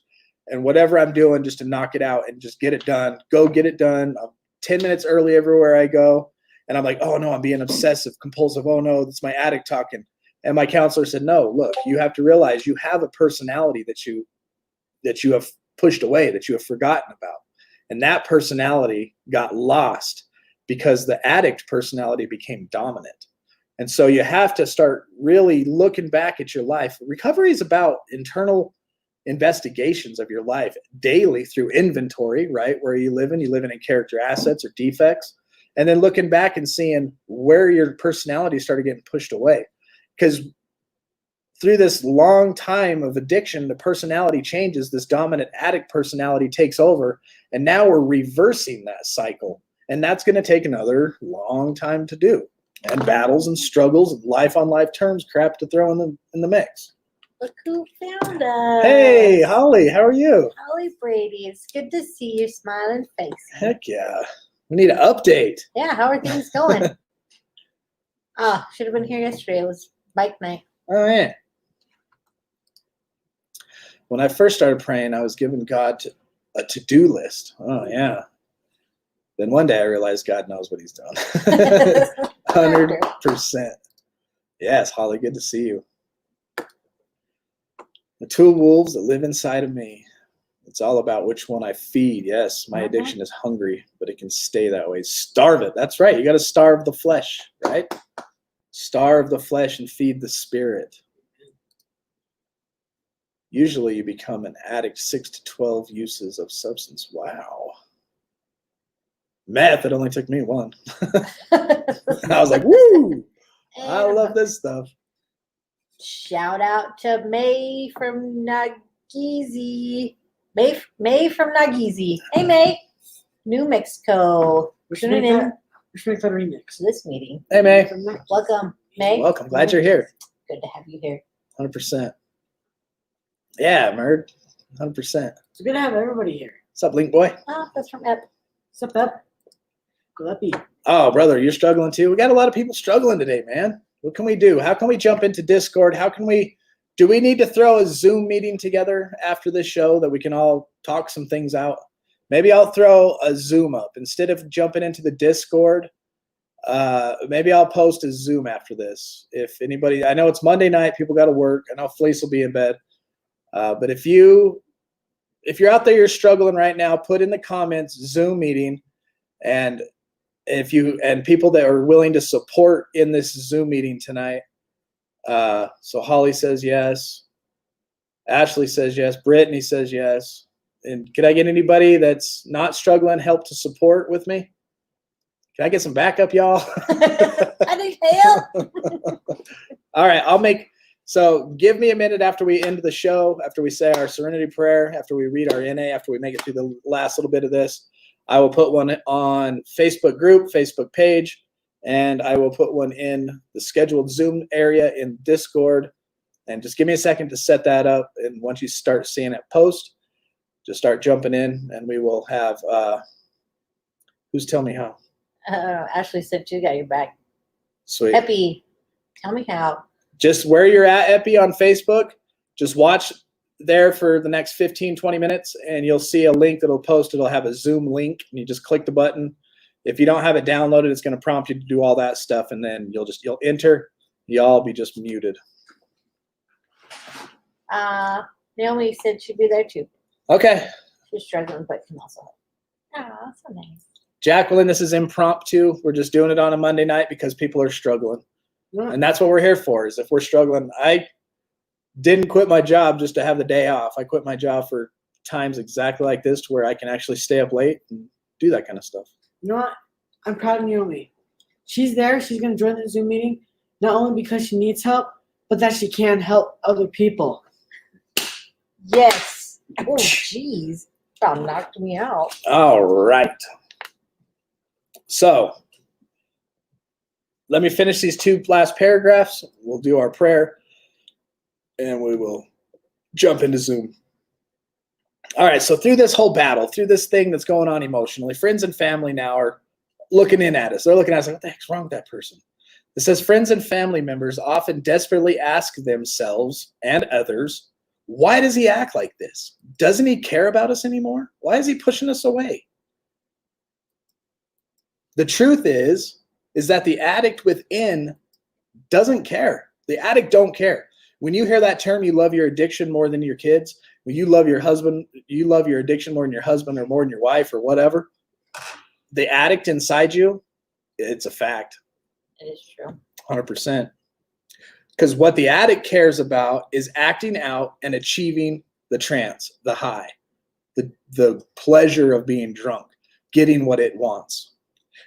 and whatever I'm doing just to knock it out and just get it done. Go get it done. I'm 10 minutes early everywhere I go. And I'm like, oh no, I'm being obsessive, compulsive. Oh no, that's my addict talking. And my counselor said, no, look, you have to realize you have a personality that you have pushed away, that you have forgotten about. And that personality got lost because the addict personality became dominant. And so you have to start really looking back at your life. Recovery is about internal investigations of your life daily through inventory, right? Where you live in character assets or defects, and then looking back and seeing where your personality started getting pushed away. Because through this long time of addiction, the personality changes. This dominant addict personality takes over, and now we're reversing that cycle. And that's going to take another long time to do. And battles and struggles, and life on life terms crap to throw in the mix. Look who found us. Hey, Holly, how are you? Holly Brady. It's good to see your smiling face. Heck yeah. We need an update. Yeah, how are things going? Should have been here yesterday. It was bike night. Oh, yeah. When I first started praying, I was giving God a to-do list. Oh, yeah. Then one day I realized God knows what he's doing. 100%. Yes, Holly, good to see you. The two wolves that live inside of me. It's all about which one I feed. Yes, my addiction is hungry, but it can stay that way. Starve it. That's right. You got to starve the flesh, right? Starve the flesh and feed the spirit. Usually you become an addict 6 to 12 uses of substance. Wow. Meth, it only took me one. I was like, woo! I love this stuff. Shout out to May from Nageezy. May from Nageezy. Hey, May. New Mexico. We should Tuning make in that. We should make that a remix. to this meeting. Hey, May. Welcome, May. Welcome. Glad you're here. Good to have you here. 100%. Yeah, Merd. 100%. It's good to have everybody here. What's up, Link Boy? Oh, that's from Ep. What's up, Pep? Good up, Oh, brother, you're struggling too? We got a lot of people struggling today, man. What can we do? How can we jump into Discord? Do we need to throw a Zoom meeting together after this show that we can all talk some things out? Maybe I'll throw a Zoom up. Instead of jumping into the Discord, maybe I'll post a Zoom after this. If anybody, I know it's Monday night, people got to work. I know Fleece will be in bed. But if you're out there, you're struggling right now, put in the comments Zoom meeting, and people that are willing to support in this Zoom meeting tonight. So Holly says yes. Ashley says yes. Brittany says yes. And could I get anybody that's not struggling help to support with me? Can I get some backup, y'all? I need help. All right, so give me a minute after we end the show, after we say our serenity prayer, after we read our NA, after we make it through the last little bit of this. I will put one on Facebook group, Facebook page, and I will put one in the scheduled Zoom area in Discord. And just give me a second to set that up. And once you start seeing it post, just start jumping in, and we will have who's Tell Me How? Ashley said you got your back. Sweet. Epi, tell me how. Just where you're at, Epi, on Facebook, just watch there for the next 15, 20 minutes, and you'll see a link that'll post. It'll have a Zoom link, and you just click the button. If you don't have it downloaded, it's going to prompt you to do all that stuff, and then you'll enter. Y'all be just muted. Naomi said she'd be there too. Okay. She's struggling, but can also help. Oh, so nice. Jacqueline, this is impromptu. We're just doing it on a Monday night because people are struggling. Yeah. And that's what we're here for, is if we're struggling. I didn't quit my job just to have the day off. I quit my job for times exactly like this, to where I can actually stay up late and do that kind of stuff. You know what? I'm proud of Naomi. She's there. She's going to join the Zoom meeting, not only because she needs help, but that she can help other people. Yes. Oh, jeez. About knocked me out. All right. So let me finish these two last paragraphs. We'll do our prayer, and we will jump into Zoom. All right, so through this whole battle, through this thing that's going on emotionally, friends and family now are looking in at us. They're looking at us like, what the heck's wrong with that person? It says, friends and family members often desperately ask themselves and others, why does he act like this? Doesn't he care about us anymore? Why is he pushing us away? The truth is that the addict within doesn't care. The addict don't care. When you hear that term, you love your addiction more than your kids. When you love your husband, you love your addiction more than your husband or more than your wife or whatever. The addict inside you, it's a fact. It is true. 100%. Because what the addict cares about is acting out and achieving the trance, the high, the pleasure of being drunk, getting what it wants.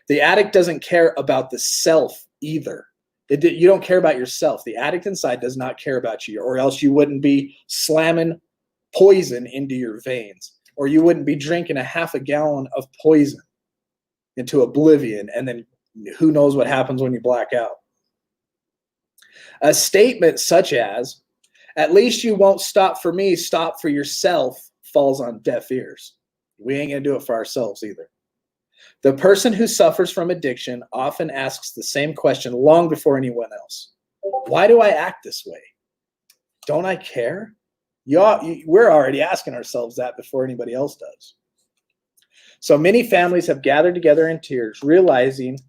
The addict doesn't care about the self either. You don't care about yourself. The addict inside does not care about you, or else you wouldn't be slamming poison into your veins, or you wouldn't be drinking a half a gallon of poison into oblivion, and then who knows what happens when you black out. A statement such as, "At least you won't stop for me, stop for yourself," falls on deaf ears. We ain't gonna do it for ourselves either. The person who suffers from addiction often asks the same question long before anyone else. Why do I act this way? Don't I care? We're already asking ourselves that before anybody else does. So many families have gathered together in tears, realizing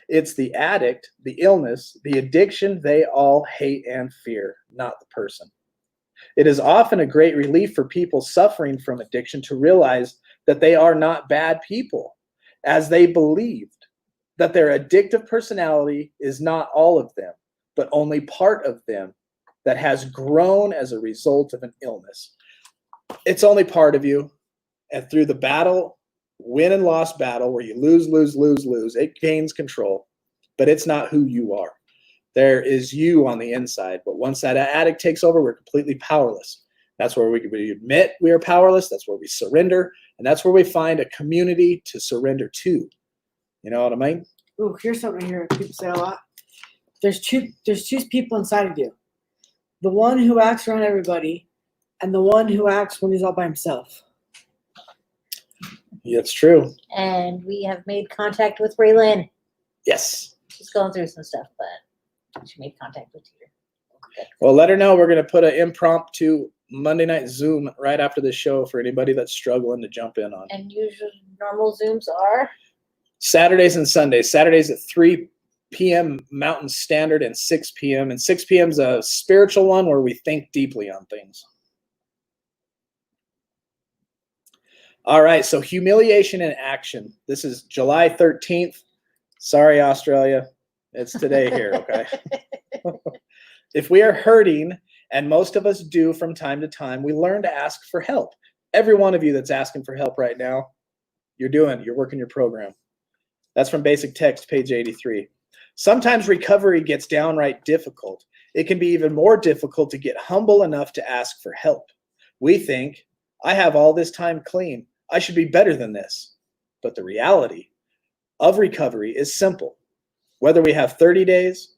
it's the addict, the illness, the addiction they all hate and fear, not the person. It is often a great relief for people suffering from addiction to realize that they are not bad people, as they believed that their addictive personality is not all of them, but only part of them that has grown as a result of an illness. It's only part of you, and through the battle, win and loss battle, where you lose, it gains control, but it's not who you are. There is you on the inside, but once that addict takes over, we're completely powerless. That's where we admit we are powerless. That's where we surrender, and that's where we find a community to surrender to. You know what I mean? Ooh, here's something I hear people say a lot. There's two people inside of you. The one who acts around everybody, and the one who acts when he's all by himself. Yeah, it's true. And we have made contact with Raylyn. Yes. She's going through some stuff, but she made contact with you. Well, let her know we're going to put an impromptu Monday night Zoom right after the show for anybody that's struggling to jump in on. And usually normal Zooms are? Saturdays and Sundays. Saturdays at 3 p.m. Mountain Standard and 6 p.m. And 6 p.m. is a spiritual one where we think deeply on things. All right, so humiliation in action. This is July 13th. Sorry, Australia. It's today here, okay? If we are hurting, and most of us do from time to time, we learn to ask for help. Every one of you that's asking for help right now, you're working your program. That's from Basic Text, page 83. Sometimes recovery gets downright difficult. It can be even more difficult to get humble enough to ask for help. We think, I have all this time clean. I should be better than this. But the reality of recovery is simple. Whether we have 30 days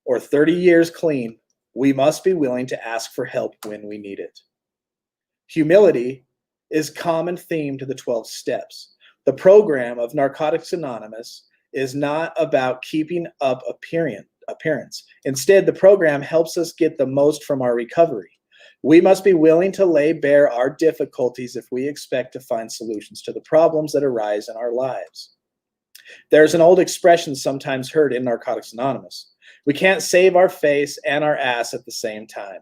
or 30 years clean, we must be willing to ask for help when we need it. Humility is a common theme to the 12 steps. The program of Narcotics Anonymous is not about keeping up appearance. Instead, the program helps us get the most from our recovery. We must be willing to lay bare our difficulties if we expect to find solutions to the problems that arise in our lives. There's an old expression sometimes heard in Narcotics Anonymous. We can't save our face and our ass at the same time.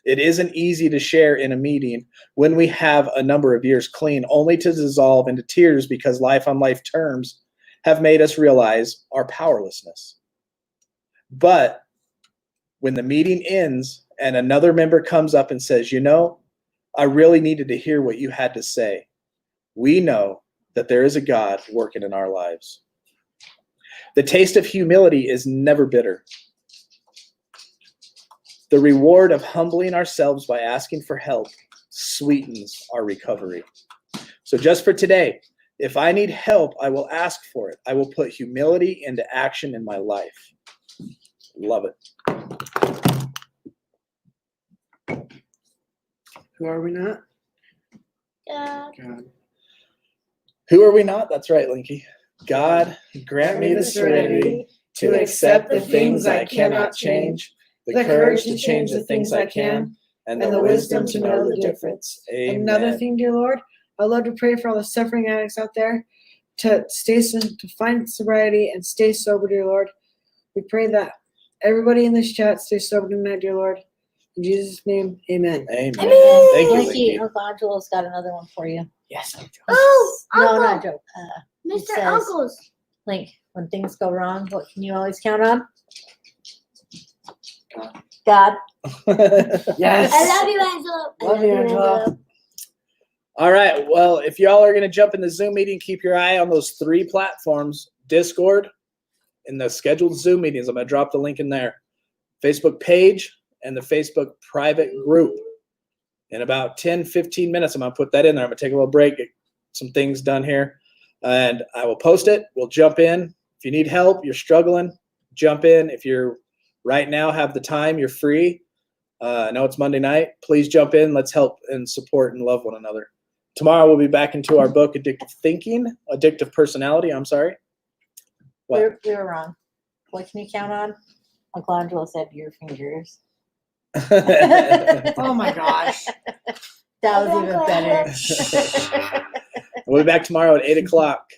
It isn't easy to share in a meeting when we have a number of years clean, only to dissolve into tears because life on life terms have made us realize our powerlessness. But when the meeting ends and another member comes up and says, you know, I really needed to hear what you had to say, we know that there is a God working in our lives. The taste of humility is never bitter. The reward of humbling ourselves by asking for help sweetens our recovery. So just for today, if I need help, I will ask for it. I will put humility into action in my life. Love it. Who are we not? God. God. Who are we not? That's right, Linky. God, grant me the serenity to accept the things I cannot change, the courage to change the things I can, and the wisdom to know the difference. Amen. Another thing, dear Lord, I love to pray for all the suffering addicts out there to find sobriety and stay sober, dear Lord. We pray that everybody in this chat stays sober tonight, dear Lord. In Jesus' name, amen. Amen. Amen. Thank you, Linky, Linky. Uncle Angelo's got another one for you. Yes. Oh, No, Uncle. not joke. It Mr. says, Uncles. Link, when things go wrong, what can you always count on? God. Yes. I love you, Angelo. Love you, Angela. All right. Well, if y'all are going to jump in the Zoom meeting, keep your eye on those 3 platforms: Discord, in the scheduled Zoom meetings. I'm going to drop the link in there. Facebook page and the Facebook private group. In about 10, 15 minutes, I'm going to put that in there. I'm going to take a little break, get some things done here, and I will post it. We'll jump in. If you need help, you're struggling, jump in. If you're right now have the time, you're free. I know it's Monday night. Please jump in. Let's help and support and love one another. Tomorrow we'll be back into our book, Addictive Personality. I'm sorry. What? We were wrong. What can you count on? Uncle Angelo said your fingers. Oh my gosh. That was even better. We'll be back tomorrow at 8 o'clock.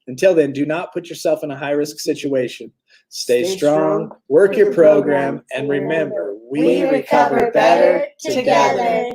Until then, do not put yourself in a high-risk situation. Stay strong, work your program, and remember, we recover better together.